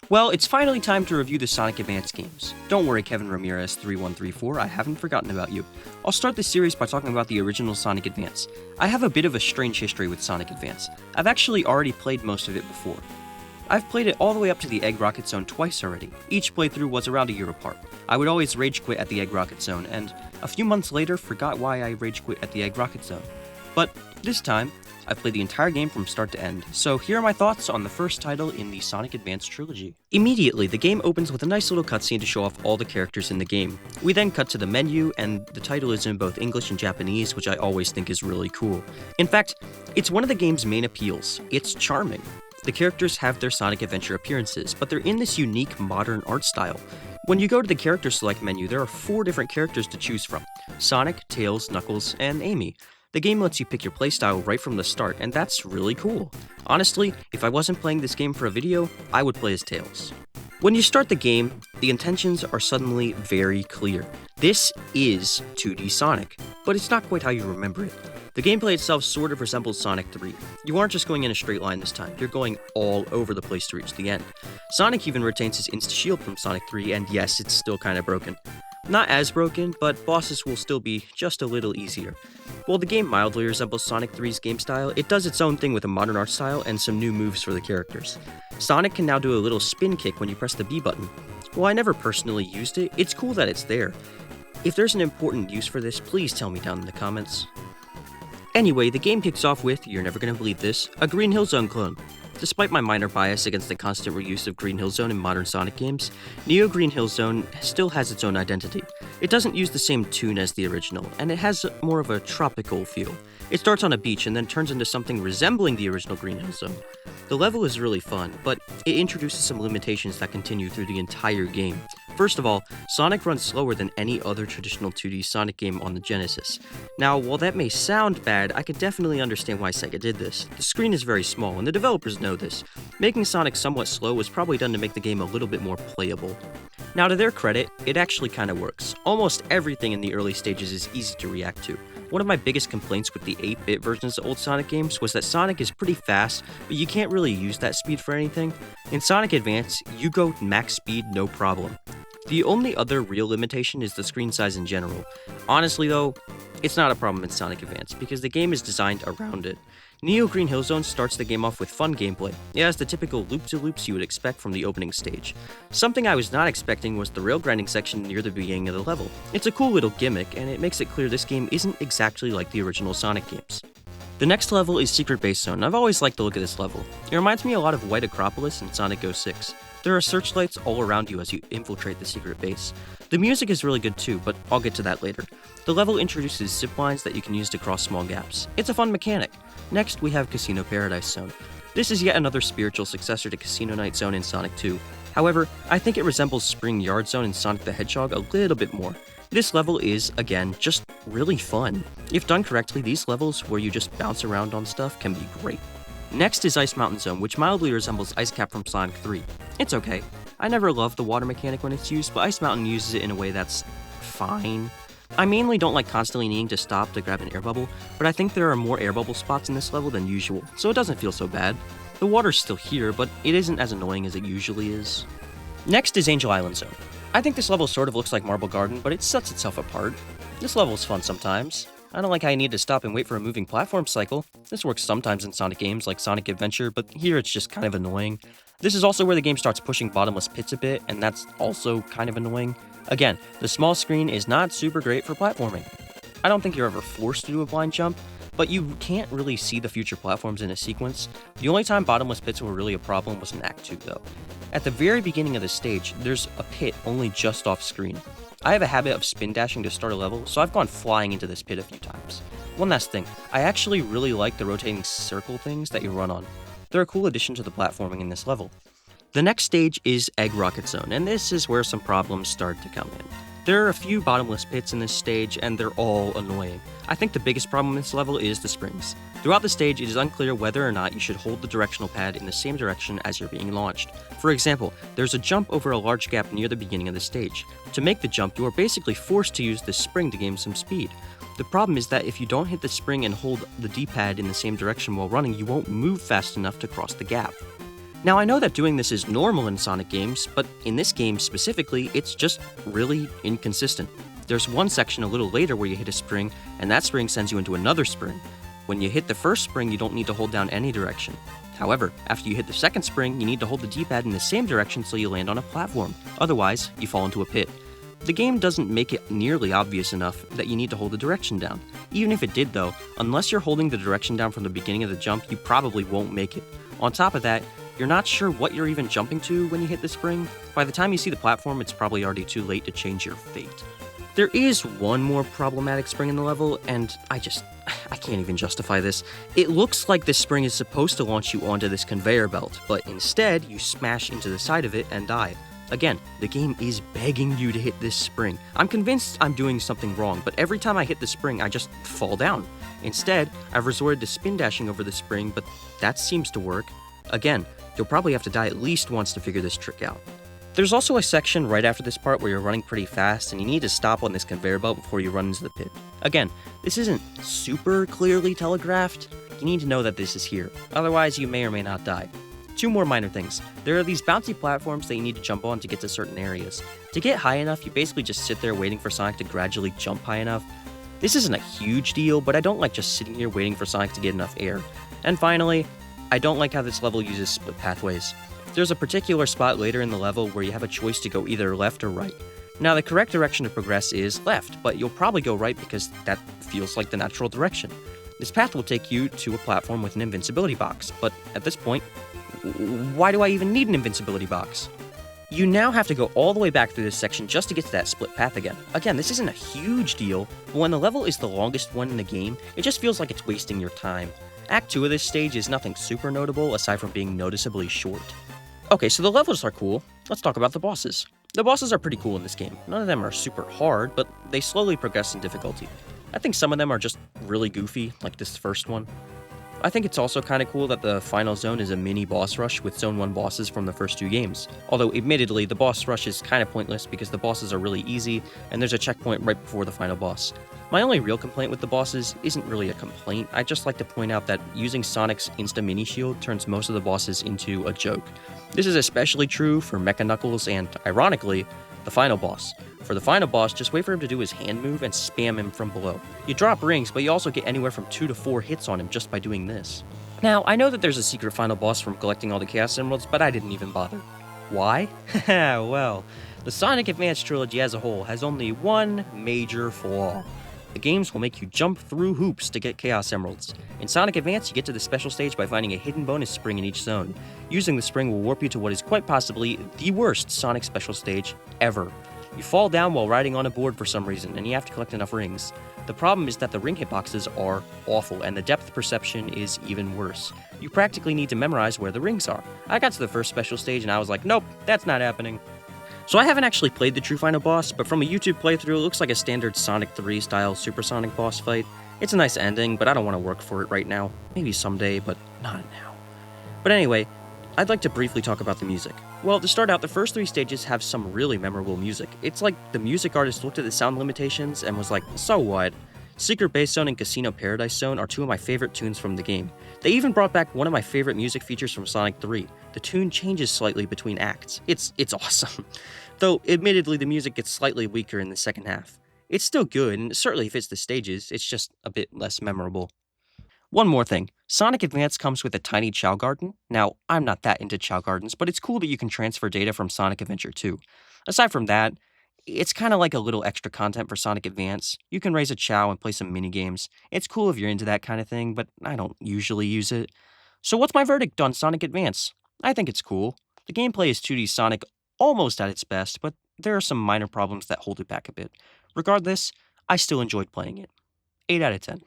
Well, it's finally time to review the Sonic Advance games. Don't worry, Kevin Ramirez 3134, I haven't forgotten about you. I'll start this series by talking about the original Sonic Advance. I have a bit of a strange history with Sonic Advance. I've actually already played most of it before. I've played it all the way up to the Egg Rocket Zone twice already. Each playthrough was around a year apart. I would always rage quit at the Egg Rocket Zone, and a few months later forgot why I rage quit at the Egg Rocket Zone. But this time, I've played the entire game from start to end, so here are my thoughts on the first title in the Sonic Advance trilogy. Immediately, the game opens with a nice little cutscene to show off all the characters in the game. We then cut to the menu, and the title is in both English and Japanese, which I always think is really cool. In fact, it's one of the game's main appeals. It's charming. The characters have their Sonic Adventure appearances, but they're in this unique modern art style. When you go to the character select menu, there are 4 different characters to choose from: Sonic, Tails, Knuckles, and Amy. The game lets you pick your playstyle right from the start, and that's really cool. Honestly, if I wasn't playing this game for a video, I would play as Tails. When you start the game, the intentions are suddenly very clear. This is 2D Sonic, but it's not quite how you remember it. The gameplay itself sort of resembles Sonic 3. You aren't just going in a straight line this time, you're going all over the place to reach the end. Sonic even retains his insta-shield from Sonic 3, and yes, it's still kinda broken. Not as broken, but bosses will still be just a little easier. While the game mildly resembles Sonic 3's game style, it does its own thing with a modern art style and some new moves for the characters. Sonic can now do a little spin kick when you press the B button. While I never personally used it, it's cool that it's there. If there's an important use for this, please tell me down in the comments. Anyway, the game kicks off with, you're never gonna believe this, a Green Hill Zone clone. Despite my minor bias against the constant reuse of Green Hill Zone in modern Sonic games, Neo Green Hill Zone still has its own identity. It doesn't use the same tune as the original, and it has more of a tropical feel. It starts on a beach and then turns into something resembling the original Green Hill Zone. The level is really fun, but it introduces some limitations that continue through the entire game. First of all, Sonic runs slower than any other traditional 2D Sonic game on the Genesis. Now, while that may sound bad, I could definitely understand why SEGA did this. The screen is very small, and the developers know this. Making Sonic somewhat slow was probably done to make the game a little bit more playable. Now, to their credit, it actually kinda works. Almost everything in the early stages is easy to react to. One of my biggest complaints with the 8-bit versions of old Sonic games was that Sonic is pretty fast, but you can't really use that speed for anything. In Sonic Advance, you go max speed no problem. The only other real limitation is the screen size in general. Honestly though, it's not a problem in Sonic Advance, because the game is designed around it. Neo Green Hill Zone starts the game off with fun gameplay. It has the typical loop-to-loops you would expect from the opening stage. Something I was not expecting was the rail grinding section near the beginning of the level. It's a cool little gimmick, and it makes it clear this game isn't exactly like the original Sonic games. The next level is Secret Base Zone. I've always liked the look of this level. It reminds me a lot of White Acropolis in Sonic 06. There are searchlights all around you as you infiltrate the secret base. The music is really good too, but I'll get to that later. The level introduces zip lines that you can use to cross small gaps. It's a fun mechanic. Next, we have Casino Paradise Zone. This is yet another spiritual successor to Casino Night Zone in Sonic 2. However, I think it resembles Spring Yard Zone in Sonic the Hedgehog a little bit more. This level is, again, just really fun. If done correctly, these levels where you just bounce around on stuff can be great. Next is Ice Mountain Zone, which mildly resembles Ice Cap from Sonic 3. It's okay. I never loved the water mechanic when it's used, but Ice Mountain uses it in a way that's fine. I mainly don't like constantly needing to stop to grab an air bubble, but I think there are more air bubble spots in this level than usual, so it doesn't feel so bad. The water's still here, but it isn't as annoying as it usually is. Next is Angel Island Zone. I think this level sort of looks like Marble Garden, but it sets itself apart. This level's fun sometimes. I don't like how you need to stop and wait for a moving platform cycle. This works sometimes in Sonic games like Sonic Adventure, but here it's just kind of annoying. This is also where the game starts pushing bottomless pits a bit, and that's also kind of annoying. Again, the small screen is not super great for platforming. I don't think you're ever forced to do a blind jump, but you can't really see the future platforms in a sequence. The only time bottomless pits were really a problem was in Act 2 though. At the very beginning of the stage, there's a pit only just off screen. I have a habit of spin dashing to start a level, so I've gone flying into this pit a few times. One last thing, I actually really like the rotating circle things that you run on. They're a cool addition to the platforming in this level. The next stage is Egg Rocket Zone, and this is where some problems start to come in. There are a few bottomless pits in this stage, and they're all annoying. I think the biggest problem in this level is the springs. Throughout the stage, it is unclear whether or not you should hold the directional pad in the same direction as you're being launched. For example, there's a jump over a large gap near the beginning of the stage. To make the jump, you are basically forced to use this spring to gain some speed. The problem is that if you don't hit the spring and hold the D-pad in the same direction while running, you won't move fast enough to cross the gap. Now I know that doing this is normal in Sonic games, but in this game specifically, it's just really inconsistent. There's one section a little later where you hit a spring, and that spring sends you into another spring. When you hit the first spring, you don't need to hold down any direction. However, after you hit the second spring, you need to hold the D-pad in the same direction so you land on a platform. Otherwise, you fall into a pit. The game doesn't make it nearly obvious enough that you need to hold the direction down. Even if it did though, unless you're holding the direction down from the beginning of the jump, you probably won't make it. On top of that, you're not sure what you're even jumping to when you hit the spring. By the time you see the platform, it's probably already too late to change your fate. There is one more problematic spring in the level, and I can't even justify this. It looks like this spring is supposed to launch you onto this conveyor belt, but instead, you smash into the side of it and die. Again, the game is begging you to hit this spring. I'm convinced I'm doing something wrong, but every time I hit the spring, I just fall down. Instead, I've resorted to spin dashing over the spring, but that seems to work. Again, you'll probably have to die at least once to figure this trick out. There's also a section right after this part where you're running pretty fast and you need to stop on this conveyor belt before you run into the pit. Again, this isn't super clearly telegraphed. You need to know that this is here. Otherwise, you may or may not die. Two more minor things. There are these bouncy platforms that you need to jump on to get to certain areas. To get high enough, you basically just sit there waiting for Sonic to gradually jump high enough. This isn't a huge deal, but I don't like just sitting here waiting for Sonic to get enough air. And finally, I don't like how this level uses split pathways. There's a particular spot later in the level where you have a choice to go either left or right. Now, the correct direction to progress is left, but you'll probably go right because that feels like the natural direction. This path will take you to a platform with an invincibility box, but at this point, why do I even need an invincibility box? You now have to go all the way back through this section just to get to that split path again. Again, this isn't a huge deal, but when the level is the longest one in the game, it just feels like it's wasting your time. Act 2 of this stage is nothing super notable aside from being noticeably short. Okay, so the levels are cool. Let's talk about the bosses. The bosses are pretty cool in this game. None of them are super hard, but they slowly progress in difficulty. I think some of them are just really goofy, like this first one. I think it's also kind of cool that the final zone is a mini boss rush with Zone 1 bosses from the first two games. Although, admittedly, the boss rush is kind of pointless because the bosses are really easy, and there's a checkpoint right before the final boss. My only real complaint with the bosses isn't really a complaint. I'd just like to point out that using Sonic's Insta Mini Shield turns most of the bosses into a joke. This is especially true for Mecha Knuckles and, ironically, the final boss. For the final boss, just wait for him to do his hand move and spam him from below. You drop rings, but you also get anywhere from 2 to 4 hits on him just by doing this. Now, I know that there's a secret final boss from collecting all the Chaos Emeralds, but I didn't even bother. Why? Well, the Sonic Advance trilogy as a whole has only one major flaw. The games will make you jump through hoops to get Chaos Emeralds. In Sonic Advance, you get to the special stage by finding a hidden bonus spring in each zone. Using the spring will warp you to what is quite possibly the worst Sonic special stage ever. You fall down while riding on a board for some reason, and you have to collect enough rings. The problem is that the ring hitboxes are awful, and the depth perception is even worse. You practically need to memorize where the rings are. I got to the first special stage and I was like, nope, that's not happening. So I haven't actually played the true final boss, but from a YouTube playthrough, it looks like a standard Sonic 3 style supersonic boss fight. It's a nice ending, but I don't want to work for it right now. Maybe someday, but not now. But anyway, I'd like to briefly talk about the music. Well, to start out, the first 3 stages have some really memorable music. It's like the music artist looked at the sound limitations and was like, so what? Secret Base Zone and Casino Paradise Zone are 2 of my favorite tunes from the game. They even brought back one of my favorite music features from Sonic 3. The tune changes slightly between acts. It's awesome. Though, admittedly, the music gets slightly weaker in the second half. It's still good, and it certainly fits the stages, it's just a bit less memorable. One more thing. Sonic Advance comes with a tiny Chow Garden. Now, I'm not that into Chow Gardens, but it's cool that you can transfer data from Sonic Adventure 2. Aside from that, it's kind of like a little extra content for Sonic Advance. You can raise a Chow and play some minigames. It's cool if you're into that kind of thing, but I don't usually use it. So what's my verdict on Sonic Advance? I think it's cool. The gameplay is 2D Sonic almost at its best, but there are some minor problems that hold it back a bit. Regardless, I still enjoyed playing it. 8 out of 10.